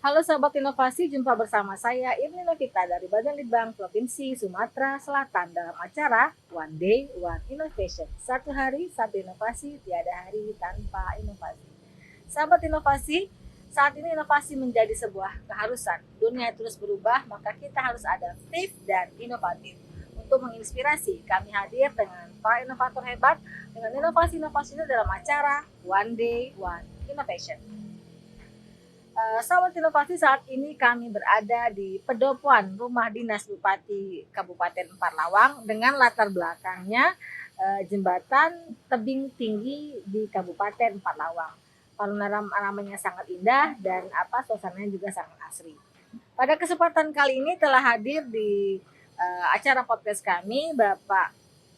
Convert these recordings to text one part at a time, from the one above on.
Halo sahabat inovasi, jumpa bersama saya Irni Novita dari Badan Litbang Provinsi Sumatera Selatan dalam acara One Day One Innovation. Satu hari, satu inovasi, tiada hari tanpa inovasi. Sahabat inovasi, saat ini inovasi menjadi sebuah keharusan. Dunia terus berubah, maka kita harus adaptif dan inovatif. Untuk menginspirasi, kami hadir dengan para inovator hebat dengan inovasi-inovasinya dalam acara One Day One Innovation. Sahabat inovasi, saat ini kami berada di Pedopoan Rumah Dinas Bupati Kabupaten Empat Lawang dengan latar belakangnya jembatan tebing tinggi di Kabupaten Empat Lawang. Panoramanya sangat indah dan suasananya juga sangat asri. Pada kesempatan kali ini telah hadir di acara podcast kami Bapak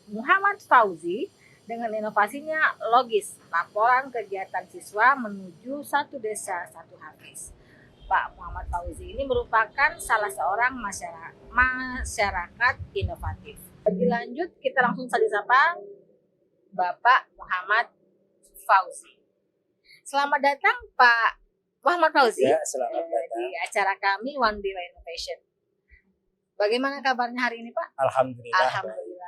Muhammad Fauzi dengan inovasinya Logis, laporan kegiatan siswa menuju satu desa satu habis. Pak Muhammad Fauzi ini merupakan salah seorang masyarakat inovatif. Lebih lanjut, kita langsung saja sapa Bapak Muhammad Fauzi. Selamat datang Pak Muhammad Fauzi selamat datang di acara kami One Day One Innovation. Bagaimana kabarnya hari ini Pak? Alhamdulillah. Baik.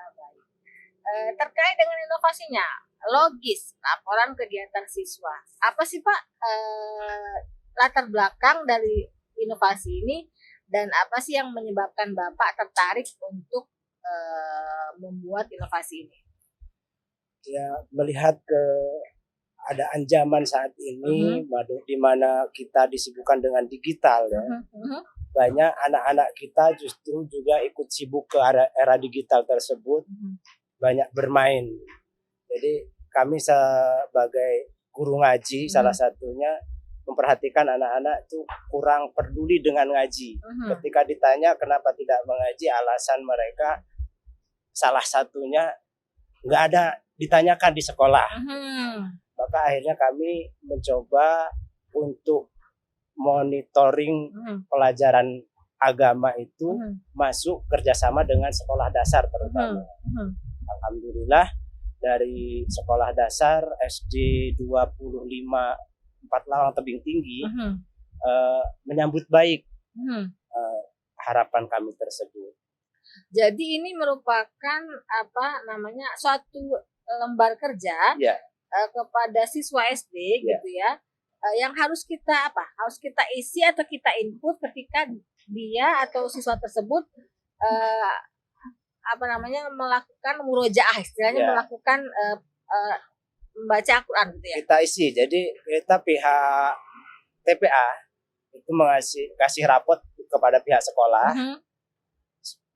Terkait dengan inovasinya, Logis, laporan kegiatan siswa. Apa sih Pak latar belakang dari inovasi ini dan apa sih yang menyebabkan Bapak tertarik untuk membuat inovasi ini? Ya, melihat keadaan zaman saat ini, di mana kita disibukkan dengan digital ya. Banyak anak-anak kita justru juga ikut sibuk ke era digital tersebut. Banyak bermain. Jadi kami sebagai guru ngaji salah satunya memperhatikan anak-anak itu kurang peduli dengan ngaji. Ketika ditanya kenapa tidak mengaji, alasan mereka salah satunya nggak ada ditanyakan di sekolah. Maka akhirnya kami mencoba untuk monitoring pelajaran agama itu masuk kerjasama dengan sekolah dasar terutama. Alhamdulillah dari sekolah dasar SD 25 Empat Lawang Tebing Tinggi menyambut baik harapan kami tersebut. Jadi ini merupakan suatu lembar kerja kepada siswa SD gitu ya, yang harus kita isi atau kita input ketika dia atau siswa tersebut melakukan murojaah, istilahnya melakukan membaca Al-Quran gitu ya. Kita isi, jadi kita pihak TPA itu kasih rapot kepada pihak sekolah.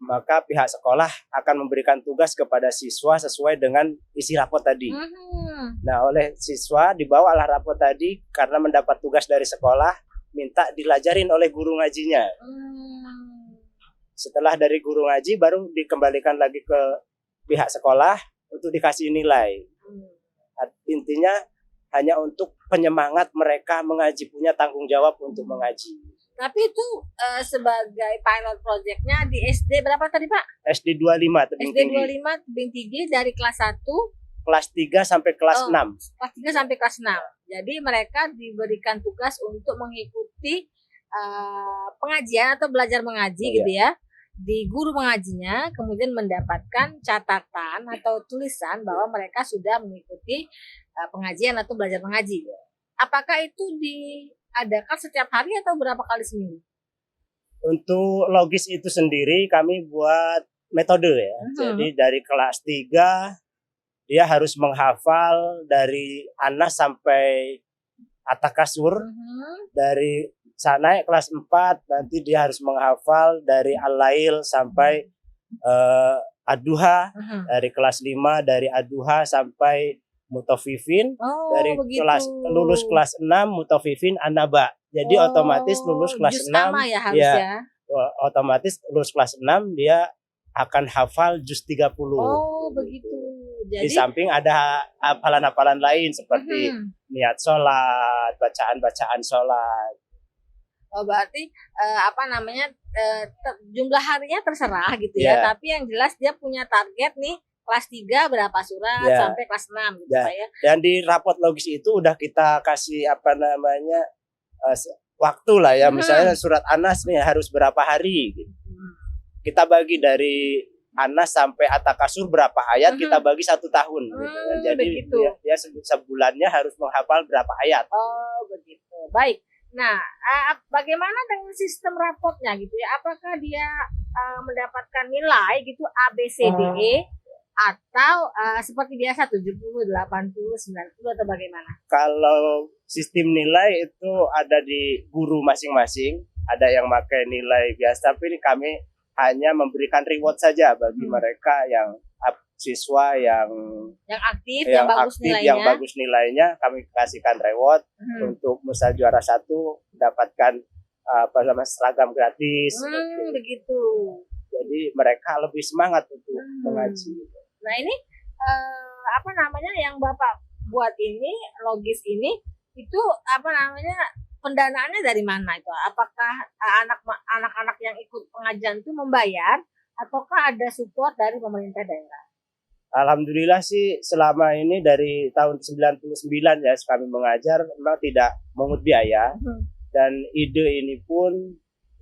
Maka pihak sekolah akan memberikan tugas kepada siswa sesuai dengan isi rapot tadi. Nah, oleh siswa dibawalah rapot tadi karena mendapat tugas dari sekolah, minta dilajarin oleh guru ngajinya. Setelah dari guru ngaji baru dikembalikan lagi ke pihak sekolah untuk dikasih nilai. Intinya hanya untuk penyemangat mereka mengaji, punya tanggung jawab untuk mengaji. Tapi itu sebagai pilot projectnya di SD berapa tadi Pak? SD 25 Tebing Tinggi. SD 25 Tebing Tinggi dari kelas 1 kelas 3 sampai kelas 6. Kelas 3 sampai kelas 6. Jadi mereka diberikan tugas untuk mengikuti pengajian atau belajar mengaji gitu ya. Di guru mengajinya kemudian mendapatkan catatan atau tulisan bahwa mereka sudah mengikuti pengajian atau belajar mengaji. Apakah itu diadakan setiap hari atau berapa kali seminggu? Untuk Logis itu sendiri kami buat metode ya. Jadi dari kelas 3 dia harus menghafal dari Anas sampai Atakasur. Dari naik kelas 4 nanti dia harus menghafal dari Al-Lail sampai Ad-Duha. Dari kelas 5 dari Ad-Duha sampai Mutafifin. Dari lulus kelas 6 Mutafifin An-Naba. Jadi otomatis lulus kelas 6 ya harusnya. Otomatis lulus kelas 6 dia akan hafal juz 30. Oh, begitu. Jadi, di samping ada hafalan-hafalan lain seperti niat sholat, bacaan-bacaan sholat. Oh, berarti jumlah harinya terserah gitu ya. Tapi yang jelas dia punya target nih kelas 3 berapa surat sampai kelas 6 gitu Pak ya. Dan di rapot Logis itu udah kita kasih waktu lah ya, misalnya surat Anas nih harus berapa hari gitu. Kita bagi dari Anas sampai At-Takasur berapa ayat, kita bagi 1 tahun gitu. Jadi begitu. dia sebulannya harus menghafal berapa ayat. Oh, begitu. Baik. Nah, bagaimana dengan sistem rapotnya gitu ya? Apakah dia mendapatkan nilai gitu A, B, C, D, E atau seperti biasa 70, 80, 90 atau bagaimana? Kalau sistem nilai itu ada di guru masing-masing, ada yang pakai nilai biasa, tapi ini kami hanya memberikan reward saja bagi mereka yang siswa yang aktif, yang bagus aktif, nilainya. yang bagus nilainya, kami kasihkan reward untuk misal juara 1 mendapatkan seragam gratis. Begitu. Jadi mereka lebih semangat untuk mengaji. Nah ini yang Bapak buat ini, logis ini, itu pendanaannya dari mana itu? Apakah anak-anak yang ikut pengajian itu membayar ataukah ada support dari pemerintah daerah? Alhamdulillah sih selama ini dari tahun 99 ya kami mengajar memang tidak mengut biaya. Dan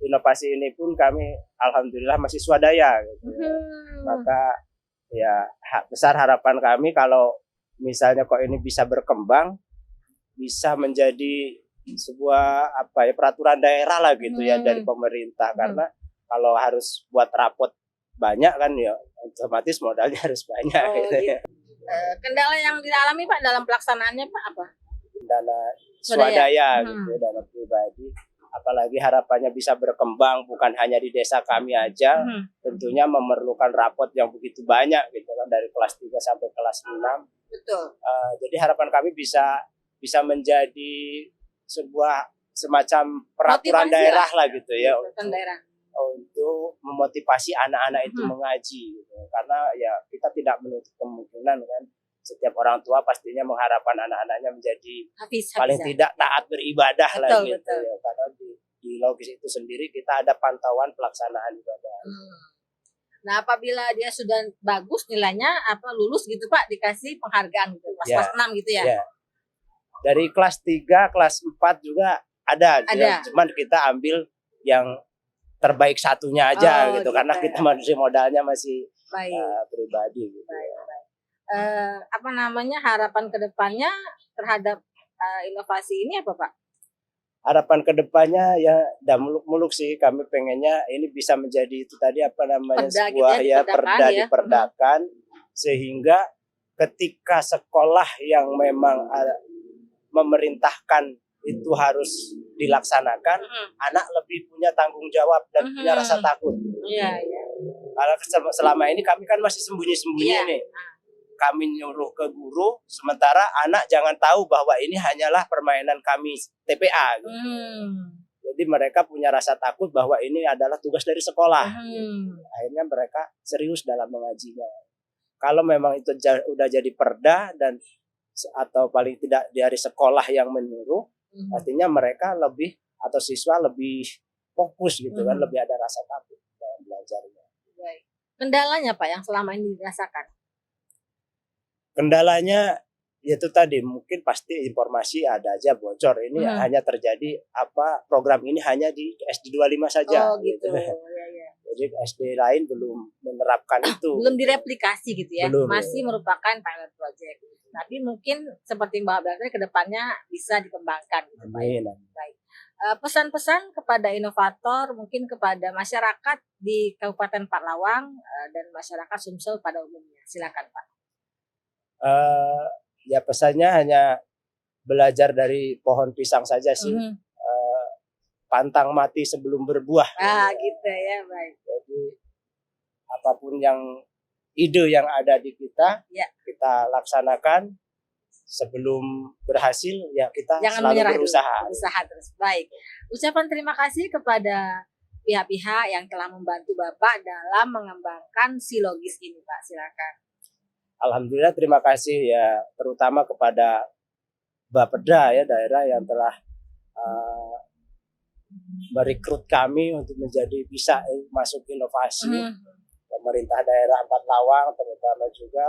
inovasi ini pun kami alhamdulillah masih swadaya gitu ya. Maka ya besar harapan kami kalau misalnya kok ini bisa berkembang, bisa menjadi sebuah peraturan daerah lah gitu ya dari pemerintah. Karena kalau harus buat rapot banyak kan ya otomatis modalnya harus banyak gitu ya. Kendala yang dialami Pak dalam pelaksanaannya Pak apa? Kendala swadaya gitu, dana pribadi. Apalagi harapannya bisa berkembang bukan hanya di desa kami aja, tentunya memerlukan rapot yang begitu banyak gitu kan dari kelas 3 sampai kelas 6. Betul. Jadi harapan kami bisa menjadi sebuah semacam peraturan daerah lah gitu ya. Untuk memotivasi anak-anak itu mengaji gitu. Karena ya kita tidak menutup kemungkinan kan setiap orang tua pastinya mengharapkan anak-anaknya menjadi paling tidak taat beribadah lah gitu ya. Karena di logis itu sendiri kita ada pantauan pelaksanaan ibadah. Nah apabila dia sudah bagus nilainya lulus gitu Pak dikasih penghargaan gitu kelas 6 gitu ya. Dari kelas 3, kelas 4 juga ada. Cuman kita ambil yang terbaik satunya aja gitu karena kita modalnya masih pribadi gitu. Harapan kedepannya terhadap inovasi ini apa Pak? Harapan kedepannya ya muluk-muluk sih, kami pengennya ini bisa menjadi itu tadi sebuah perda diperdakan sehingga ketika sekolah yang memang memerintahkan itu harus dilaksanakan, anak lebih punya tanggung jawab dan punya rasa takut. Karena selama ini kami kan masih sembunyi-sembunyi nih. Kami nyuruh ke guru, sementara anak jangan tahu bahwa ini hanyalah permainan kami TPA. Gitu. Jadi mereka punya rasa takut bahwa ini adalah tugas dari sekolah. Akhirnya mereka serius dalam mengajinya. Kalau memang itu udah jadi perda dan atau paling tidak dari sekolah yang menyuruh, artinya mereka lebih atau siswa lebih fokus gitu kan, lebih ada rasa takut dalam belajarnya. Baik. Kendalanya Pak yang selama ini dirasakan? Kendalanya itu tadi mungkin pasti informasi ada aja bocor. Ini hanya terjadi program ini hanya di SD 25 saja. Oh gitu. Jadi SD lain belum menerapkan itu. Belum direplikasi gitu ya. Belum, masih merupakan pilot project. Tapi mungkin seperti Mbak Bilang ke depannya bisa dikembangkan. Amin. Baik. Pesan-pesan kepada inovator, mungkin kepada masyarakat di Kabupaten Parlawang dan masyarakat Sumsel pada umumnya. Silakan Pak. Ya pesannya hanya belajar dari pohon pisang saja sih. Pantang mati sebelum berbuah. Gitu ya, baik. Jadi apapun ide yang ada di kita, kita laksanakan. Sebelum berhasil ya kita jangan selalu berusaha terus. Baik. Ucapan terima kasih kepada pihak-pihak yang telah membantu Bapak dalam mengembangkan silogis ini Pak. Silakan. Alhamdulillah terima kasih ya terutama kepada Bapeda ya daerah yang telah merekrut kami untuk menjadi bisa masuk inovasi. Pemerintah daerah Parlawang terutama juga,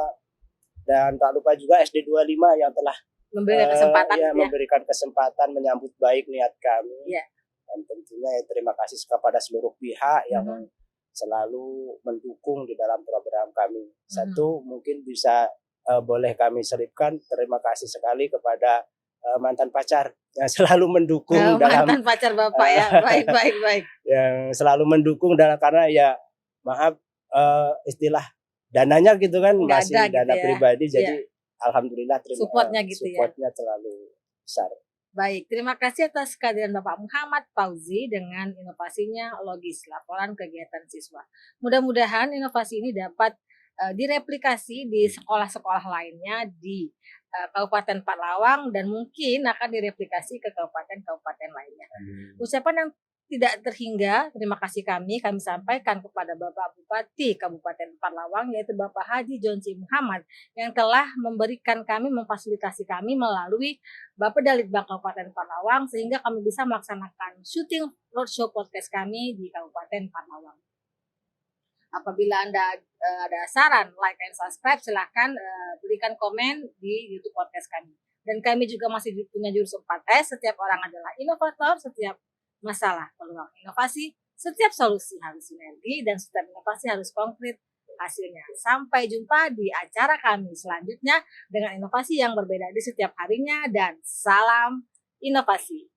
dan tak lupa juga SD 25 yang telah memberikan kesempatan menyambut baik niat kami. Dan tentunya ya terima kasih kepada seluruh pihak yang Mhm. selalu mendukung di dalam program kami. Mhm. Satu mungkin bisa boleh kami selipkan terima kasih sekali kepada mantan pacar yang selalu mendukung dalam Mantan pacar Bapak ya. Baik baik baik. yang selalu mendukung dalam karena ya maaf istilah dananya gitu kan Nggak masih ada gitu dana ya. pribadi Iya. jadi alhamdulillah Support-nya gitu ya. supportnya terlalu besar. Baik, terima kasih atas kehadiran Bapak Muhammad Fauzi dengan inovasinya Logis, laporan kegiatan siswa. Mudah-mudahan inovasi ini dapat direplikasi di sekolah-sekolah lainnya di Kabupaten Palawang dan mungkin akan direplikasi ke kabupaten-kabupaten lainnya. Ucapan yang tidak terhingga, terima kasih kami sampaikan kepada Bapak Bupati Kabupaten Palawang yaitu Bapak Haji Jonci Muhammad yang telah memberikan kami, memfasilitasi kami melalui Bapeda Litbang Kabupaten Palawang sehingga kami bisa melaksanakan syuting roadshow podcast kami di Kabupaten Palawang. Apabila Anda ada saran, like and subscribe, silahkan berikan komen di YouTube podcast kami. Dan kami juga masih punya jurus 4S, setiap orang adalah inovator, setiap masalah peluang inovasi, setiap solusi harus sinergi, dan setiap inovasi harus konkret hasilnya. Sampai jumpa di acara kami selanjutnya dengan inovasi yang berbeda di setiap harinya, dan salam inovasi.